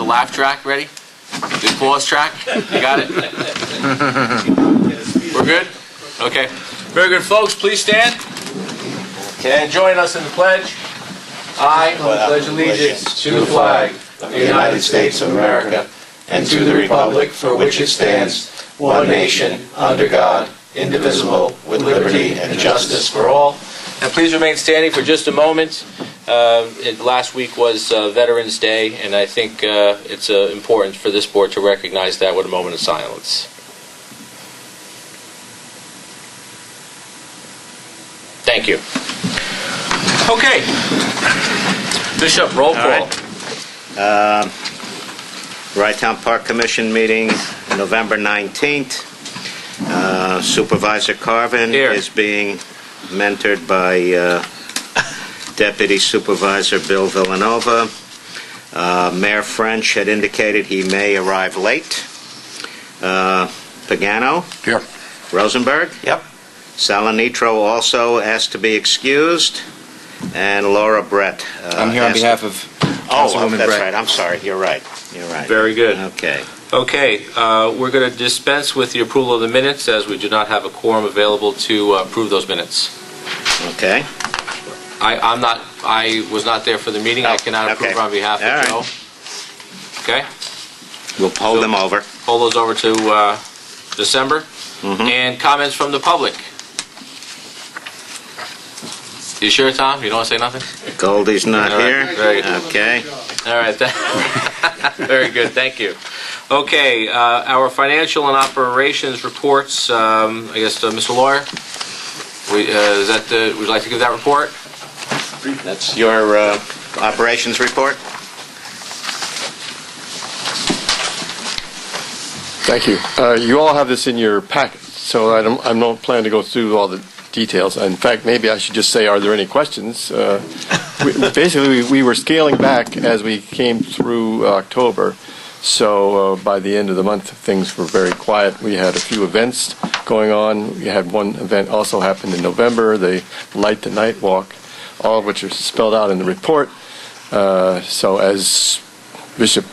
laugh track ready? The applause track? You got it? We're good? Okay. Very good, folks. Please stand. Okay. And join us in the pledge. I pledge allegiance to the flag of the United States of America and to the republic for which it stands, one nation, under God, indivisible, with liberty and justice for all. And please remain standing for just a moment. Last week was Veterans Day, and I think it's important for this board to recognize that with a moment of silence. Thank you. Okay. Bishop, roll call. Right Town Park Commission meeting, November 19th. Supervisor Carvin is being mentored by Deputy Supervisor Bill Villanova. Mayor French had indicated he may arrive late. Pagano? Here. Rosenberg? Yep. Salanitro also asked to be excused. And Laura Brett. I'm here on behalf of Councilwoman that's Brett. right. I'm sorry. You're right. Very good. Okay. Okay, we're going to dispense with the approval of the minutes as we do not have a quorum available to approve those minutes. Okay. I was not there for the meeting. I cannot approve on behalf of Joe. Okay. We'll hold them over. Hold those over to December. And comments from the public. You sure, Tom? You don't want to say nothing? Goldie's not here. Very good. Okay. All right. Very good. Thank you. Okay. Our financial and operations reports. I guess, Mr. Lawyer, would you like to give that report? That's your operations report. Thank you. You all have this in your packet, so I don't plan to go through all the details. In fact, maybe I should just say, are there any questions? Basically, we were scaling back as we came through October, so by the end of the month, things were very quiet. We had a few events going on. We had one event also happened in November, the Light the Night Walk, all of which are spelled out in the report. So as Bishop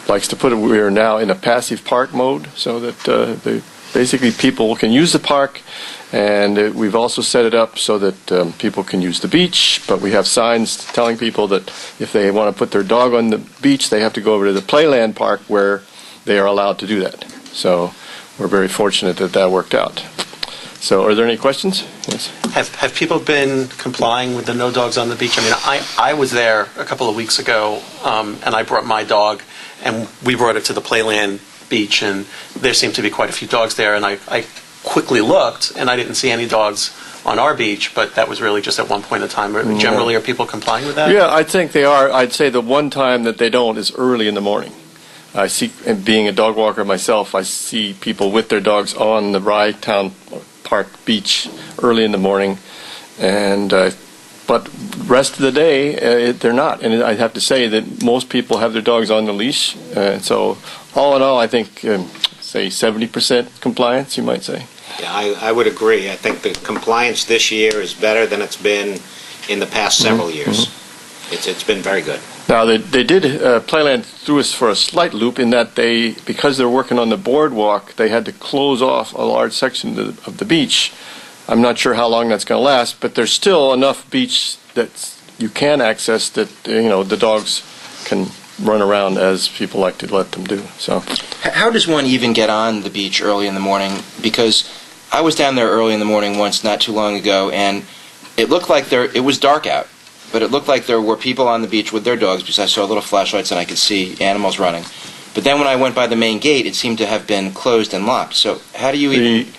likes to put it, we are now in a passive park mode, so that basically people can use the park, and we've also set it up so that people can use the beach, but we have signs telling people that if they want to put their dog on the beach, they have to go over to the Playland Park where they are allowed to do that. So we're very fortunate that that worked out. So are there any questions? Yes. Have people been complying with the no dogs on the beach? I mean, I was there a couple of weeks ago, and I brought my dog, and we brought it to the Playland beach, and there seemed to be quite a few dogs there, and I quickly looked, and I didn't see any dogs on our beach, but that was really just at one point in time. Generally, are people complying with that? Yeah, I think they are. I'd say the one time that they don't is early in the morning. I see, and being a dog walker myself, I see people with their dogs on the Rye Town Park beach early in the morning, and but rest of the day they're not. And I have to say that most people have their dogs on the leash, so all in all, I think say 70% compliance, you might say. Yeah, I would agree. I think the compliance this year is better than it's been in the past several years. It's been very good. Now, they did, Playland threw us for a slight loop in that because they're working on the boardwalk, they had to close off a large section of the beach. I'm not sure how long that's going to last, but there's still enough beach that you can access that, the dogs can run around as people like to let them do. So, how does one even get on the beach early in the morning? Because I was down there early in the morning once not too long ago, and it looked like it was dark out. But it looked like there were people on the beach with their dogs because I saw little flashlights and I could see animals running. But then when I went by the main gate, it seemed to have been closed and locked. So how do you even...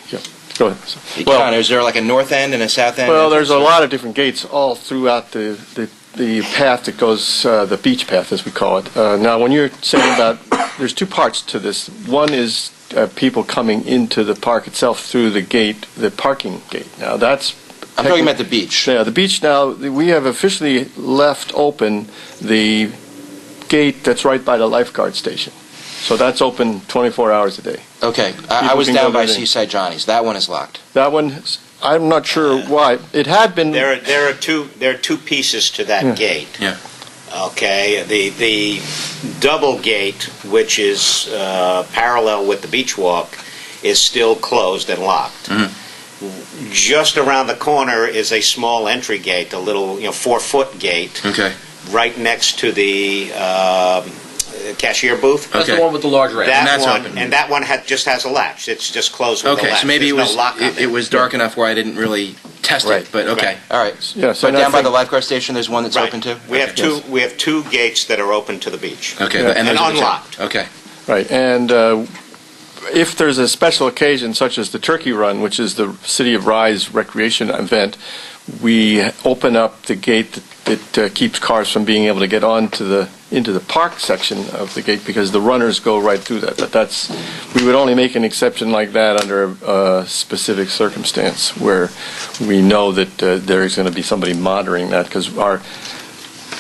Go ahead. Well, is there like a north end and a south end? Well, there's a lot of different gates all throughout the path that goes, the beach path as we call it. Now, when you're saying about... There's two parts to this. One is people coming into the park itself through the gate, the parking gate. Now, that's... I'm talking about the beach. Yeah, the beach now, we have officially left open the gate that's right by the lifeguard station. So that's open 24 hours a day. Okay. I was down by Seaside Johnny's. That one is locked. That one, I'm not sure why. It had been... There are two pieces to that gate. Yeah. Okay, the double gate, which is parallel with the beach walk, is still closed and locked. Just around the corner is a small entry gate, a little 4-foot gate, Okay. right next to the cashier booth. That's Okay. the one with the large ramp. And That that's one, open. and that one just has a latch. It's just closed with a Okay, latch. so maybe There's no lock on it was dark enough where I didn't really test Right. it, but okay, all right. Yeah, so But I down by think- the lifeguard station, there's one that's Right. open too? We have Okay. two. We have two gates that are open to the beach. Okay, Yeah. and those And are the two. unlocked. Okay. Right, and if there's a special occasion such as the Turkey Run, which is the City of Rye's recreation event, we open up the gate that keeps cars from being able to get into the park section of the gate because the runners go right through that. But we would only make an exception like that under a specific circumstance where we know that there's going to be somebody monitoring that, because our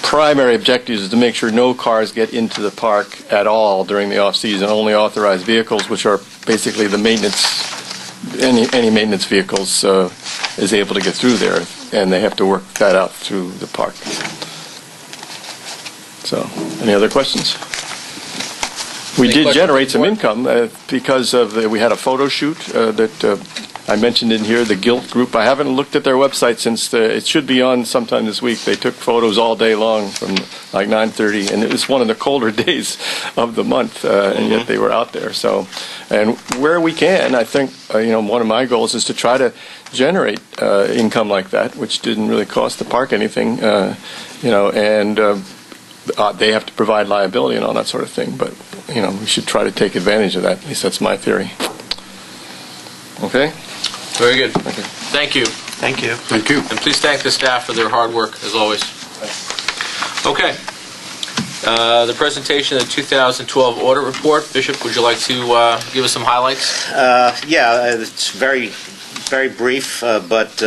primary objective is to make sure no cars get into the park at all during the off-season. Only authorized vehicles, which are basically the maintenance, any maintenance vehicles, is able to get through there, and they have to work that out through the park. So, any other questions? We Any did questions generate some before? income because we had a photo shoot that I mentioned in here, the Guilt Group. I haven't looked at their website since it should be on sometime this week. They took photos all day long from like 9:30, and it was one of the colder days of the month, and yet they were out there. So, and where we can, I think, one of my goals is to try to generate income like that, which didn't really cost the park anything, and they have to provide liability and all that sort of thing. But, we should try to take advantage of that. At least that's my theory. Okay? Very good. Thank you. Thank you. Thank you. And please thank the staff for their hard work, as always. Okay. The presentation of the 2012 audit report. Bishop, would you like to give us some highlights? It's very, very brief, but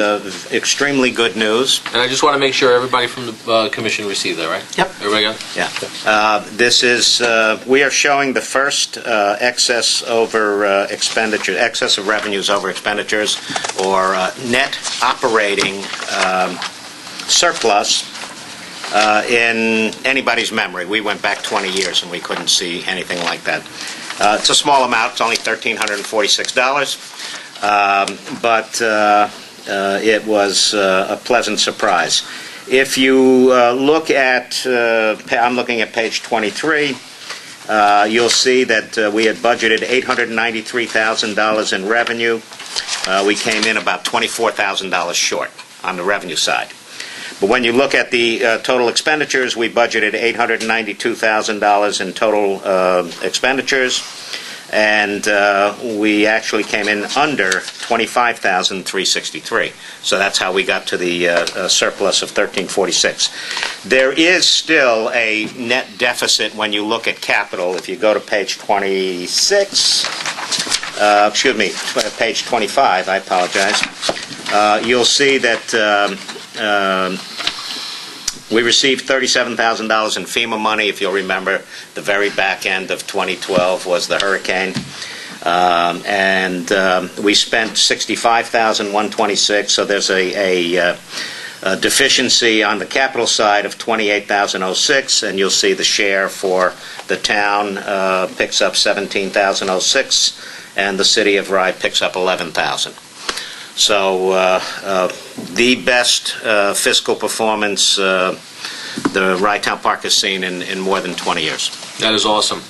extremely good news. And I just want to make sure everybody from the commission received that, right? Yep. Everybody got it? Yeah. This is, we are showing the first excess over expenditure, excess of revenues over expenditures, or net operating surplus in anybody's memory. We went back 20 years and we couldn't see anything like that. It's a small amount. It's only $1,346. But it was a pleasant surprise. If you look at, I'm looking at page 23, you'll see that we had budgeted $893,000 in revenue. We came in about $24,000 short on the revenue side. But when you look at the total expenditures, we budgeted $892,000 in total expenditures. And we actually came in under $25,363. So that's how we got to the surplus of $1,346. There is still a net deficit when you look at capital. If you go to page 26, page 25, I apologize, you'll see that we received $37,000 in FEMA money. If you'll remember, the very back end of 2012 was the hurricane. And we spent $65,126, so there's a deficiency on the capital side of $28,006, and you'll see the share for the town picks up $17,006, and the city of Rye picks up $11,000. So the best fiscal performance the Rye Town Park has seen in more than 20 years. That is awesome.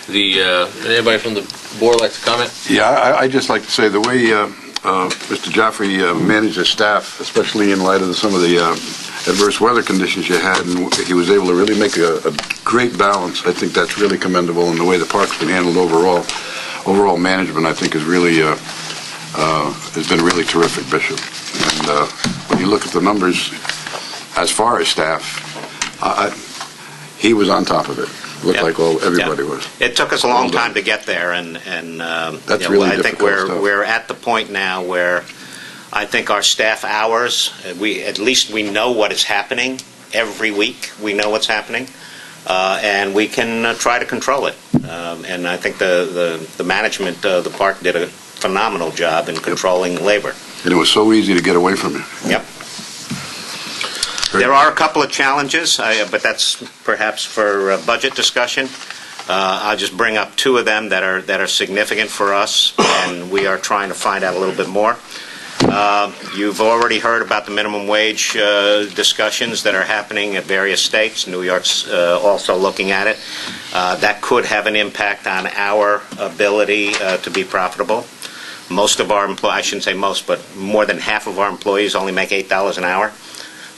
Anybody from the board like to comment? Yeah, I'd just like to say the way Mr. Joffrey managed his staff, especially in light of some of the adverse weather conditions you had, and he was able to really make a great balance. I think that's really commendable, and the way the park's been handled overall. Overall management, I think, is really has been really terrific, Bishop. And when you look at the numbers, as far as staff, he was on top of it. Looked like everybody was. It took us a long time to get there, and That's really I think difficult stuff. we're at the point now where I think our staff hours, at least we know what is happening every week. We know what's happening, and we can try to control it. And I think the management of the park did a phenomenal job in controlling labor. And it was so easy to get away from you. Yep. There are a couple of challenges, but that's perhaps for budget discussion. I'll just bring up two of them that are significant for us, and we are trying to find out a little bit more. You've already heard about the minimum wage discussions that are happening at various states. New York's also looking at it. That could have an impact on our ability to be profitable. Most of our employees, I shouldn't say most, but more than half of our employees only make $8 an hour.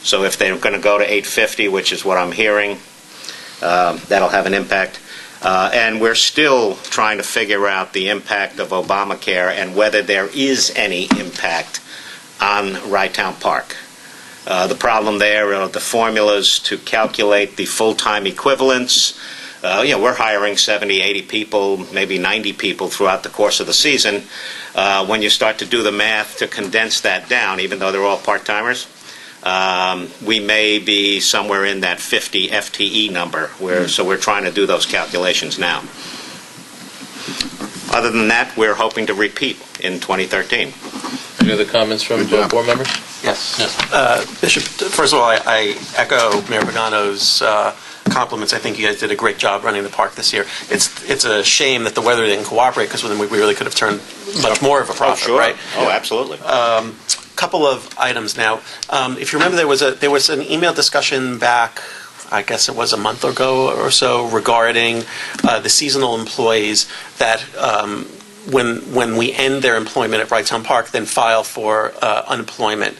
So if they're going to go to $8.50, which is what I'm hearing, that'll have an impact. And we're still trying to figure out the impact of Obamacare and whether there is any impact on Rytown Park. The problem there are the formulas to calculate the full-time equivalents. We're hiring 70, 80 people, maybe 90 people throughout the course of the season. When you start to do the math to condense that down, even though they're all part-timers, we may be somewhere in that 50 FTE number. So we're trying to do those calculations now. Other than that, we're hoping to repeat in 2013. Any other comments from board members? Yes. Bishop, first of all, I echo Mayor Pagano's compliments. I think you guys did a great job running the park this year. It's a shame that the weather didn't cooperate, because then we really could have turned much more of a profit, right? Oh, absolutely. Couple of items now. If you remember, there was an email discussion back, I guess it was a month ago or so, regarding the seasonal employees that when we end their employment at Rytown Park, then file for unemployment.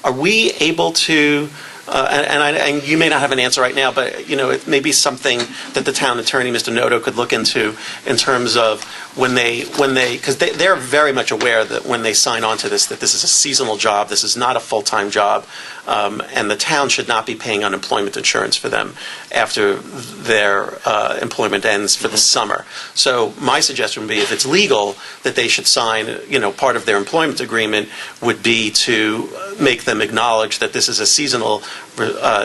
Are we able to? And you may not have an answer right now, but it may be something that the town attorney, Mr. Noto, could look into in terms of when they because they're very much aware that when they sign on to this, that this is a seasonal job, this is not a full-time job, and the town should not be paying unemployment insurance for them after their employment ends for the summer. So my suggestion would be, if it's legal, that they should sign, part of their employment agreement would be to make them acknowledge that this is a seasonal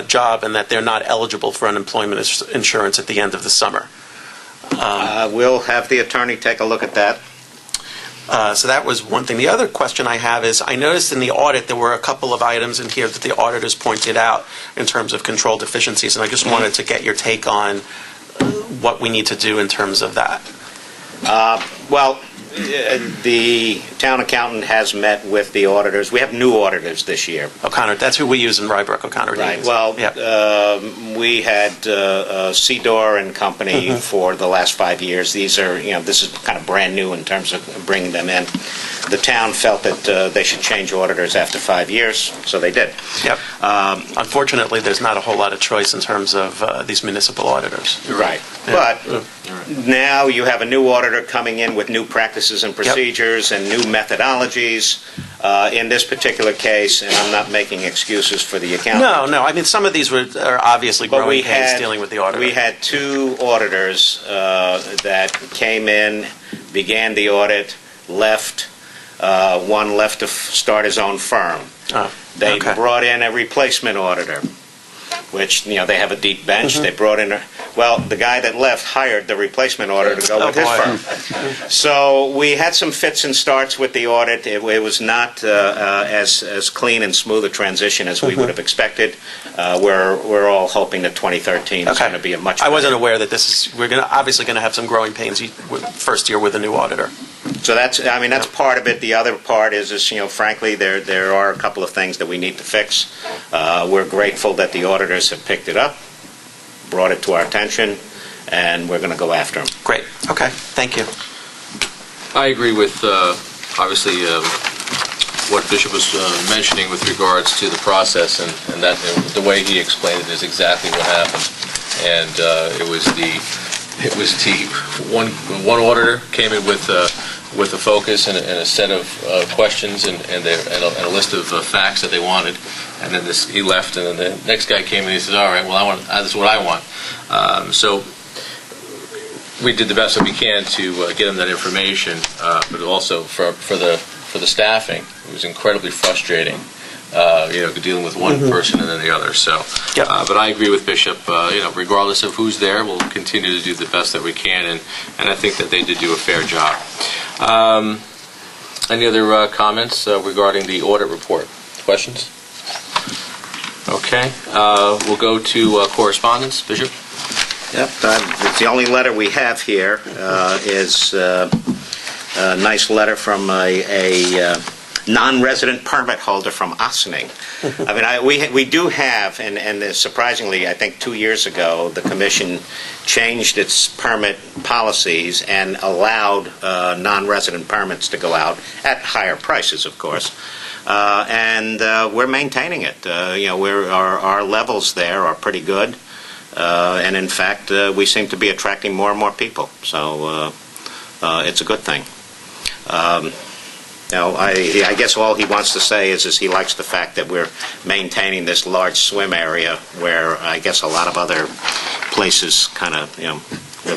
job and that they're not eligible for unemployment insurance at the end of the summer. We'll have the attorney take a look at that. So that was one thing. The other question I have is, I noticed in the audit there were a couple of items in here that the auditors pointed out in terms of control deficiencies, and I just wanted to get your take on what we need to do in terms of that. The town accountant has met with the auditors. We have new auditors this year. O'Connor, that's who we use in Rybrook, O'Connor. Right. Well, we had Cedar and Company for the last 5 years. These are, this is kind of brand new in terms of bringing them in. The town felt that they should change auditors after 5 years, so they did. Yep. Unfortunately, there's not a whole lot of choice in terms of these municipal auditors. Right. Yeah. But now you have a new auditor coming in with new practices and procedures and new methodologies. In this particular case, and I'm not making excuses for the accountant. No. I mean, some of these are obviously growing pains dealing with the auditor. We had two auditors that came in, began the audit, left. One left to start his own firm. They brought in a replacement auditor, which, they have a deep bench. They brought in the guy that left hired the replacement auditor to go with his firm. So we had some fits and starts with the audit. It was not as clean and smooth a transition as we would have expected. We're all hoping that 2013 is going to be a much better. I wasn't aware that we're obviously going to have some growing pains first year with a new auditor. So that's part of it. The other part is frankly, there are a couple of things that we need to fix. We're grateful that the auditors have picked it up, brought it to our attention, and we're going to go after them. Great. Okay. Thank you. I agree with, obviously, what Bishop was mentioning with regards to the process, and that the way he explained it is exactly what happened. And it was the one auditor came in with a focus and a set of questions and a list of facts that they wanted, and then he left, and then the next guy came and he says, all right, well, this is what I want. So we did the best that we can to get them that information, but also for the staffing, it was incredibly frustrating. Dealing with one person and then the other. So, but I agree with Bishop. Regardless of who's there, we'll continue to do the best that we can, and I think that they did do a fair job. Any other comments regarding the audit report? Questions? Okay. Okay, we'll go to correspondence. Bishop? Yep, it's the only letter we have here is a nice letter from a non-resident permit holder from Ossining. I mean, we do have, and surprisingly, I think 2 years ago, the commission changed its permit policies and allowed non-resident permits to go out at higher prices, of course. And we're maintaining it. Our levels there are pretty good. And in fact, we seem to be attracting more and more people. So it's a good thing. I guess all he wants to say is he likes the fact that we're maintaining this large swim area where I guess a lot of other places kind of,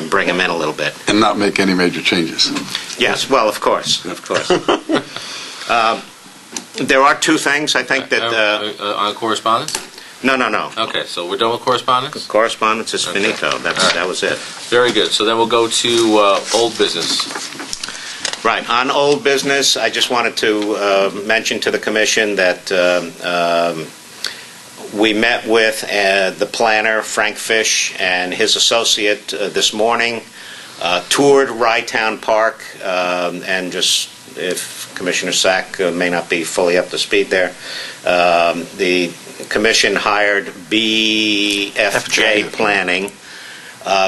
bring him in a little bit. And not make any major changes. Yes, well, of course. There are two things, I think, that... on correspondence? No. Okay, so we're done with correspondence? Correspondence is finito. That was it. Very good. So then we'll go to old business. Right. On old business, I just wanted to mention to the commission that we met with the planner, Frank Fish, and his associate this morning, toured Rytown Park, and just, if Commissioner Sack may not be fully up to speed there, the commission hired BFJ Planning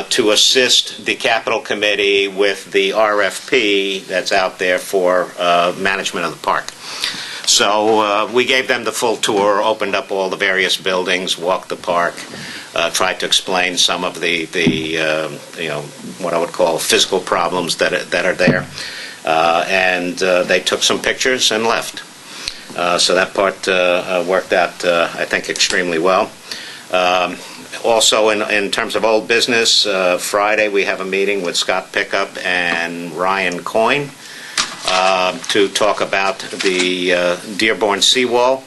to assist the Capital Committee with the RFP that's out there for management of the park. So we gave them the full tour, opened up all the various buildings, walked the park, tried to explain some of the what I would call physical problems that are there, and they took some pictures and left. So that part worked out, I think, extremely well. Also, in terms of old business, Friday we have a meeting with Scott Pickup and Ryan Coyne to talk about the Dearborn Seawall.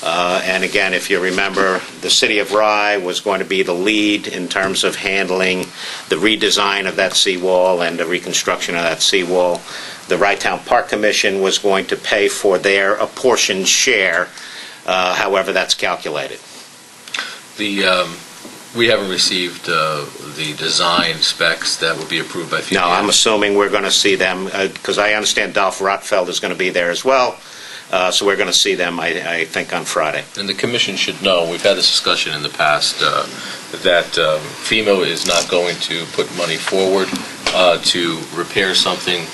And again, if you remember, the City of Rye was going to be the lead in terms of handling the redesign of that seawall and the reconstruction of that seawall. The Rytown Park Commission was going to pay for their apportioned share, however that's calculated. We haven't received the design specs that will be approved by FEMA. No, I'm assuming we're going to see them, because I understand Dolph Rotfeld is going to be there as well, so we're going to see them, I think, on Friday. And the Commission should know, we've had this discussion in the past, that FEMA is not going to put money forward to repair something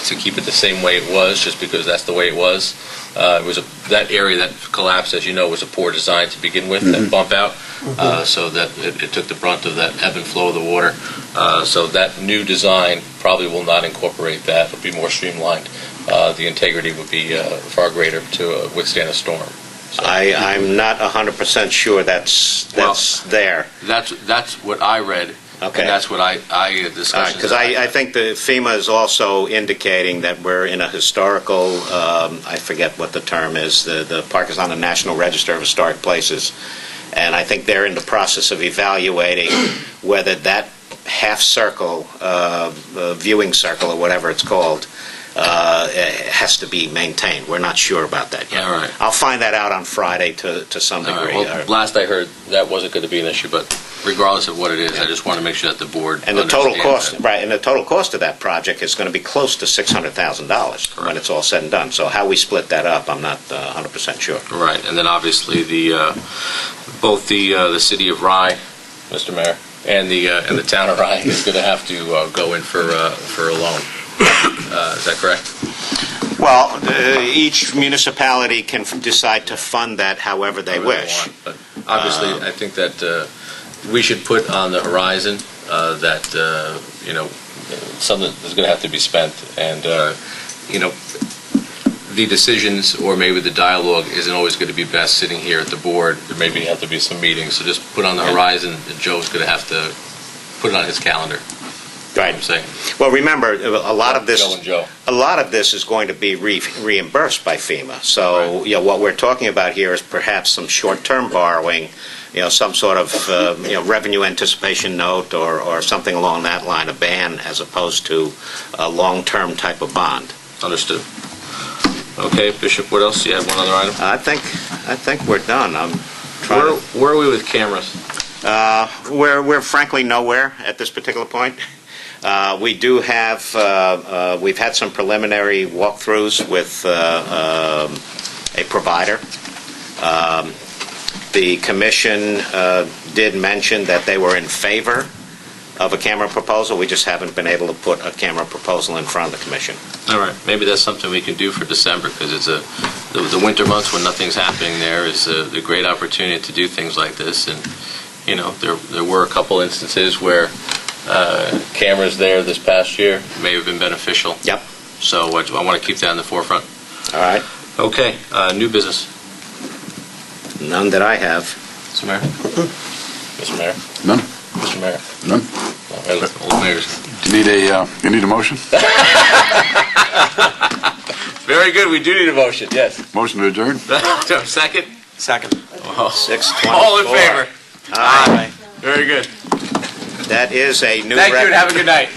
to keep it the same way it was, just because that's the way it was. That area that collapsed, as you know, was a poor design to begin with, that bump out, so that it took the brunt of that ebb and flow of the water. So that new design probably will not incorporate that. It'll be more streamlined. The integrity would be far greater to withstand a storm. So, I'm not 100% sure that's there. That's what I read. Okay. And that's what I discussed. Because I think the FEMA is also indicating that we're in a historical, I forget what the term is, the park is on the National Register of Historic Places, and I think they're in the process of evaluating whether that half circle, viewing circle or whatever it's called, has to be maintained. We're not sure about that yet. All right. I'll find that out on Friday to some degree. Well, last I heard, that wasn't going to be an issue, but regardless of what it is, I just want to make sure that the board and the total cost, that. right? And the total cost of that project is going to be close to $600,000 when it's all said and done. So how we split that up, I'm not 100% sure. Right, and then obviously both the city of Rye, Mr. Mayor, and the town of Rye is going to have to go in for a loan. Is that correct? Well, each municipality can decide to fund that however they wish. But obviously, I think that we should put on the horizon that something is going to have to be spent, and the decisions or maybe the dialogue isn't always going to be best sitting here at the board. There maybe have to be some meetings. So just put on the horizon that Joe's going to have to put it on his calendar. Right. I'm saying. Well, remember, a lot of this is going to be reimbursed by FEMA. So, right. What we're talking about here is perhaps some short-term borrowing, some sort of revenue anticipation note or something along that line, a ban, as opposed to a long-term type of bond. Understood. Okay, Bishop. What else? You have one other item? I think we're done. try to... Where are we with cameras? We're frankly nowhere at this particular point. We do have, we've had some preliminary walkthroughs with a provider. The commission did mention that they were in favor of a camera proposal. We just haven't been able to put a camera proposal in front of the commission. All right, maybe that's something we can do for December, because it's the winter months when nothing's happening there is a great opportunity to do things like this. And you know, there were a couple instances where cameras there this past year may have been beneficial. Yep. So I want to keep that in the forefront. All right. Okay, new business. None that I have. Mr. Mayor? Mr. Mayor? None? Mr. Mayor? None? Old mayor's. You need a motion? Very good, we do need a motion, yes. Motion to adjourn? Second? Second. Oh. 6:24. All in favor? Aye. Very good. That is a new Thank you record. and have a good night.